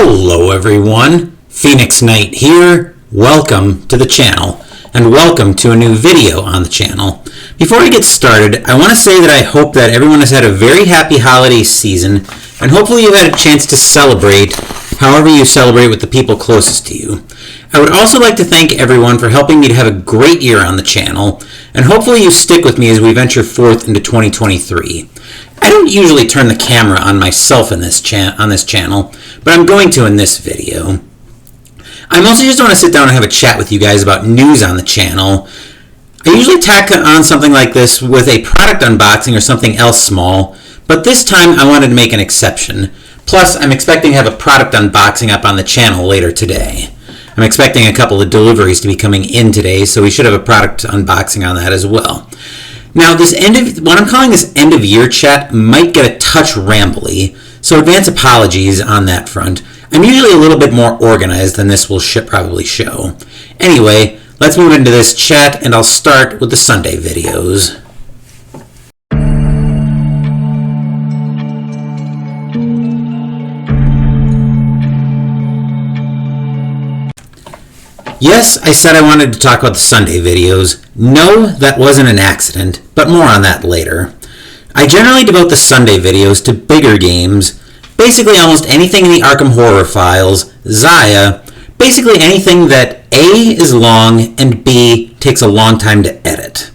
Hello everyone, Phoenix Knight here. Welcome to the channel, and welcome to a new video on the channel. Before I get started, I want to say that I hope that everyone has had a very happy holiday season, and hopefully you've had a chance to celebrate however you celebrate with the people closest to you. I would also like to thank everyone for helping me to have a great year on the channel, and hopefully you stick with me as we venture forth into 2023. I don't usually turn the camera on myself on this channel, but I'm going to in this video. I mostly just want to sit down and have a chat with you guys about news on the channel. I usually tack on something like this with a product unboxing or something else small, but this time I wanted to make an exception. Plus, I'm expecting to have a product unboxing up on the channel later today. I'm expecting a couple of deliveries to be coming in today, so we should have a product unboxing on that as well. Now, what I'm calling this end of year chat might get a touch rambly, so advance apologies on that front. I'm usually a little bit more organized than this will probably show. Anyway, let's move into this chat, and I'll start with the Sunday videos. Yes, I said I wanted to talk about the Sunday videos. No, that wasn't an accident, but more on that later. I generally devote the Sunday videos to bigger games, basically almost anything in the Arkham Horror files, Xia, basically anything that A is long and B takes a long time to edit.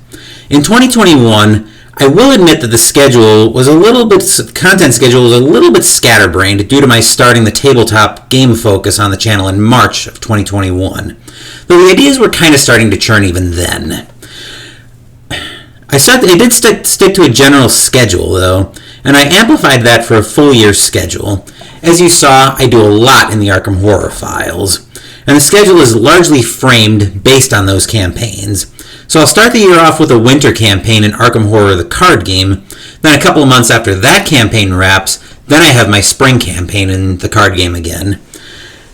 In 2021, I will admit that the content schedule was a little bit scatterbrained due to my starting the tabletop game focus on the channel in March of 2021. Though the ideas were kind of starting to churn even then. I did stick to a general schedule though, and I amplified that for a full year schedule. As you saw, I do a lot in the Arkham Horror files, and the schedule is largely framed based on those campaigns. So I'll start the year off with a winter campaign in Arkham Horror the card game, then a couple of months after that campaign wraps, then I have my spring campaign in the card game again.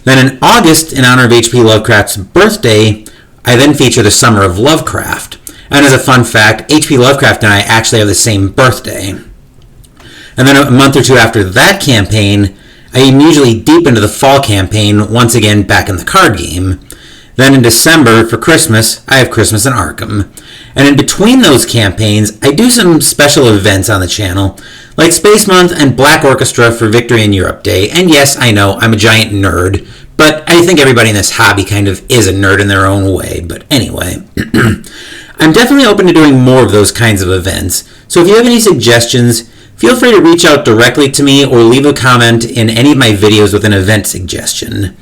Then in August, in honor of H.P. Lovecraft's birthday, I then feature the Summer of Lovecraft. And as a fun fact, H.P. Lovecraft and I actually have the same birthday. And then a month or two after that campaign, I am usually deep into the fall campaign, once again back in the card game. Then in December, for Christmas, I have Christmas in Arkham. And in between those campaigns, I do some special events on the channel, like Space Month and Black Orchestra for Victory in Europe Day. And yes, I know, I'm a giant nerd, but I think everybody in this hobby kind of is a nerd in their own way. But anyway, I'm definitely open to doing more of those kinds of events. So if you have any suggestions, feel free to reach out directly to me or leave a comment in any of my videos with an event suggestion.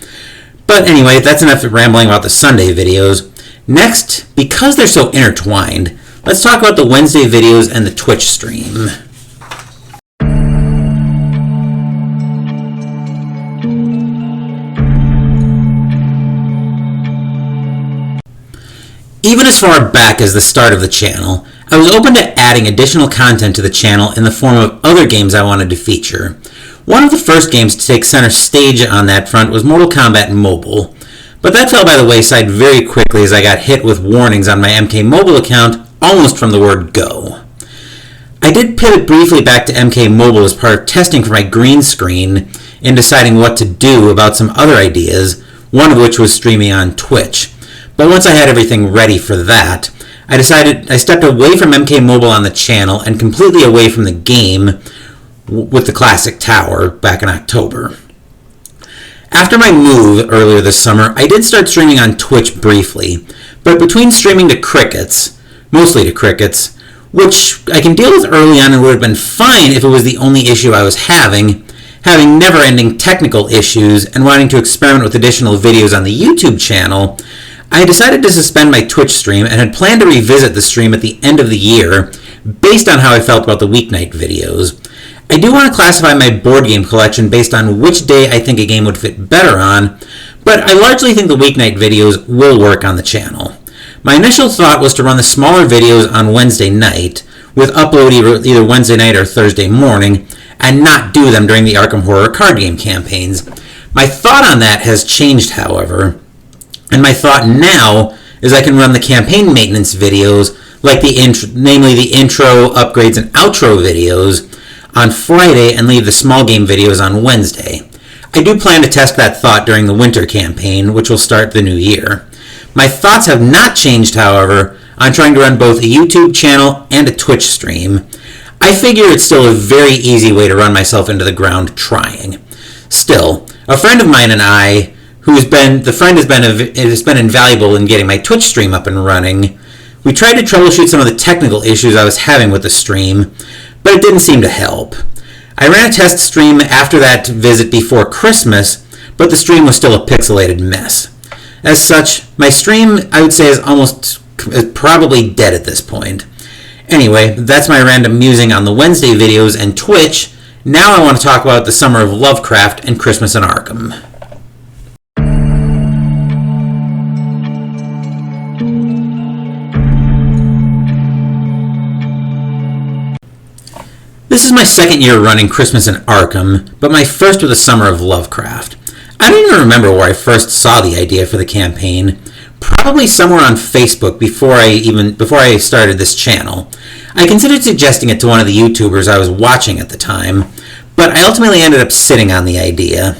But anyway, that's enough rambling about the Sunday videos. Next, because they're so intertwined, let's talk about the Wednesday videos and the Twitch stream. Even as far back as the start of the channel, I was open to adding additional content to the channel in the form of other games I wanted to feature. One of the first games to take center stage on that front was Mortal Kombat Mobile, but that fell by the wayside very quickly as I got hit with warnings on my MK Mobile account almost from the word go. I did pivot briefly back to MK Mobile as part of testing for my green screen and deciding what to do about some other ideas, one of which was streaming on Twitch. But once I had everything ready for that, I stepped away from MK Mobile on the channel and completely away from the game with the Classic Tower back in October. After my move earlier this summer, I did start streaming on Twitch briefly, but between streaming to crickets, mostly to crickets, which I can deal with early on and would have been fine if it was the only issue I was having never-ending technical issues and wanting to experiment with additional videos on the YouTube channel, I decided to suspend my Twitch stream and had planned to revisit the stream at the end of the year based on how I felt about the weeknight videos. I do want to classify my board game collection based on which day I think a game would fit better on, but I largely think the weeknight videos will work on the channel. My initial thought was to run the smaller videos on Wednesday night, with upload either Wednesday night or Thursday morning, and not do them during the Arkham Horror card game campaigns. My thought on that has changed, however, and my thought now is I can run the campaign maintenance videos, like namely the intro, upgrades, and outro videos, on Friday and leave the small game videos on Wednesday. I do plan to test that thought during the winter campaign, which will start the new year. My thoughts have not changed, however, on trying to run both a YouTube channel and a Twitch stream. I figure it's still a very easy way to run myself into the ground trying. Still, a friend of mine and I, has been invaluable in getting my Twitch stream up and running. We tried to troubleshoot some of the technical issues I was having with the stream, but it didn't seem to help. I ran a test stream after that visit before Christmas, but the stream was still a pixelated mess. As such, my stream, I would say, is probably dead at this point. Anyway, that's my random musing on the Wednesday videos and Twitch. Now I want to talk about the Summer of Lovecraft and Christmas in Arkham. This is my second year running Christmas in Arkham, but my first with the Summer of Lovecraft. I don't even remember where I first saw the idea for the campaign. Probably somewhere on Facebook before I started this channel. I considered suggesting it to one of the YouTubers I was watching at the time, but I ultimately ended up sitting on the idea.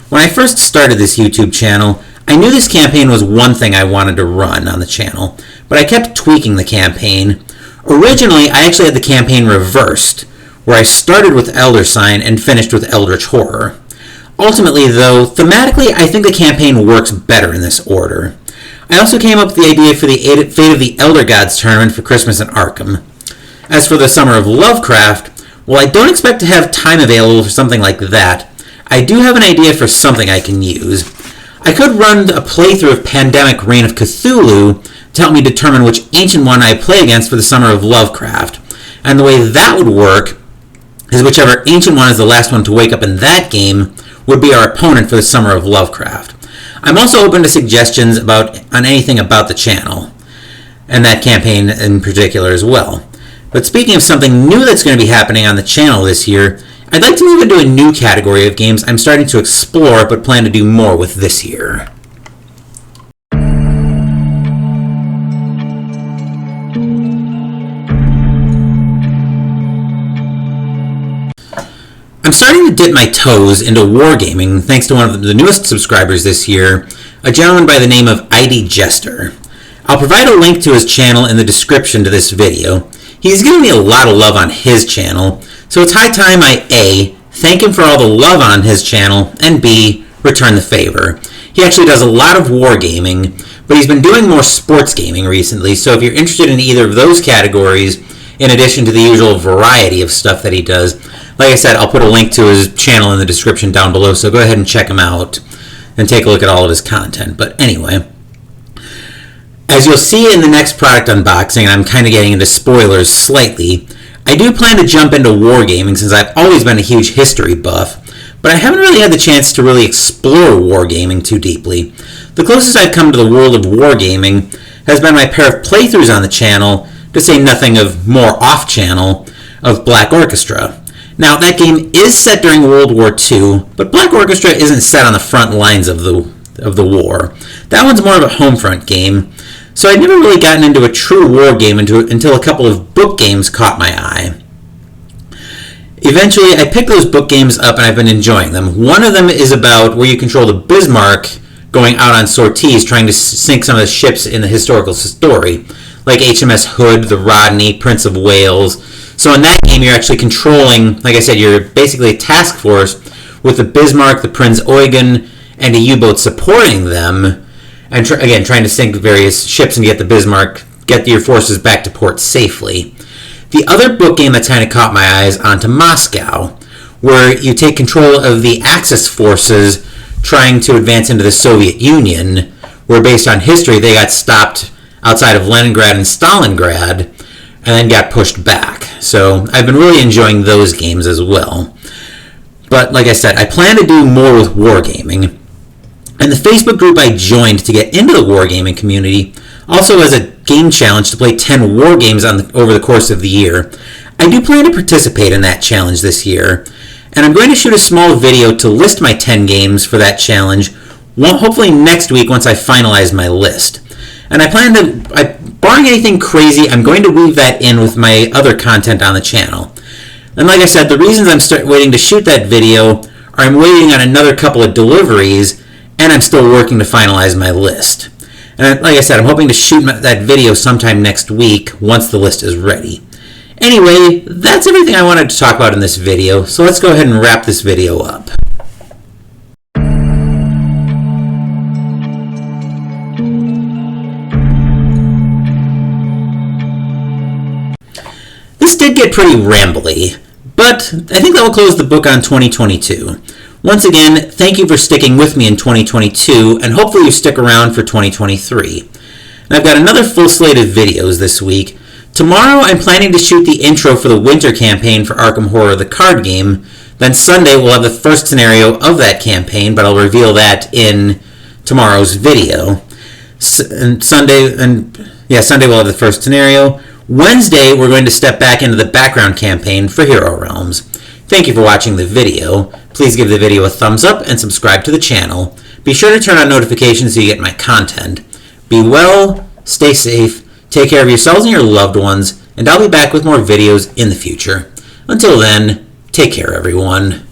When I first started this YouTube channel, I knew this campaign was one thing I wanted to run on the channel, but I kept tweaking the campaign. Originally, I actually had the campaign reversed, where I started with Elder Sign and finished with Eldritch Horror. Ultimately, though, thematically, I think the campaign works better in this order. I also came up with the idea for the Fate of the Elder Gods tournament for Christmas in Arkham. As for the Summer of Lovecraft, while I don't expect to have time available for something like that, I do have an idea for something I can use. I could run a playthrough of Pandemic Reign of Cthulhu to help me determine which Ancient One I play against for the Summer of Lovecraft. And the way that would work is whichever Ancient One is the last one to wake up in that game would be our opponent for the Summer of Lovecraft. I'm also open to suggestions on anything about the channel, and that campaign in particular as well. But speaking of something new that's going to be happening on the channel this year, I'd like to move into a new category of games I'm starting to explore but plan to do more with this year. I'm starting to dip my toes into wargaming thanks to one of the newest subscribers this year, a gentleman by the name of ID Jester. I'll provide a link to his channel in the description to this video. He's given me a lot of love on his channel, so it's high time I A, thank him for all the love on his channel, and B, return the favor. He actually does a lot of wargaming, but he's been doing more sports gaming recently, so if you're interested in either of those categories, in addition to the usual variety of stuff that he does, like I said, I'll put a link to his channel in the description down below, so go ahead and check him out and take a look at all of his content. But anyway, as you'll see in the next product unboxing, I'm kind of getting into spoilers slightly, I do plan to jump into wargaming since I've always been a huge history buff, but I haven't really had the chance to really explore wargaming too deeply. The closest I've come to the world of wargaming has been my pair of playthroughs on the channel, to say nothing of more off-channel, of Black Orchestra. Now, that game is set during World War II, but Black Orchestra isn't set on the front lines of the war. That one's more of a homefront game, so I'd never really gotten into a true war game until a couple of book games caught my eye. Eventually, I picked those book games up and I've been enjoying them. One of them is about where you control the Bismarck going out on sorties trying to sink some of the ships in the historical story, like HMS Hood, the Rodney, Prince of Wales. So in that game, you're actually controlling, like I said, you're basically a task force with the Bismarck, the Prinz Eugen, and a U-boat supporting them, and again, trying to sink various ships and get the Bismarck, get your forces back to port safely. The other book game that kind of caught my eye is Onto Moscow, where you take control of the Axis forces trying to advance into the Soviet Union, where based on history, they got stopped outside of Leningrad and Stalingrad, and then got pushed back. So I've been really enjoying those games as well. But like I said, I plan to do more with wargaming. And the Facebook group I joined to get into the wargaming community also has a game challenge to play 10 war games over the course of the year. I do plan to participate in that challenge this year, and I'm going to shoot a small video to list my 10 games for that challenge, hopefully next week once I finalize my list. And I plan to, barring anything crazy, I'm going to weave that in with my other content on the channel. And like I said, the reasons I'm waiting to shoot that video or I'm waiting on another couple of deliveries, and I'm still working to finalize my list. And like I said, I'm hoping to shoot that video sometime next week once the list is ready. Anyway, that's everything I wanted to talk about in this video, so let's go ahead and wrap this video up. This did get pretty rambly, but I think that will close the book on 2022. Once again, thank you for sticking with me in 2022, and hopefully you stick around for 2023. And I've got another full slate of videos this week. Tomorrow I'm planning to shoot the intro for the winter campaign for Arkham Horror the card game. Then Sunday we'll have the first scenario of that campaign, but I'll reveal that in tomorrow's video. Sunday we'll have the first scenario. Wednesday we're going to step back into the background campaign for Hero Realms. Thank you for watching the video. Please give the video a thumbs up and subscribe to the channel. Be sure to turn on notifications so you get my content. Be well, stay safe, take care of yourselves and your loved ones, and I'll be back with more videos in the future. Until then, take care everyone.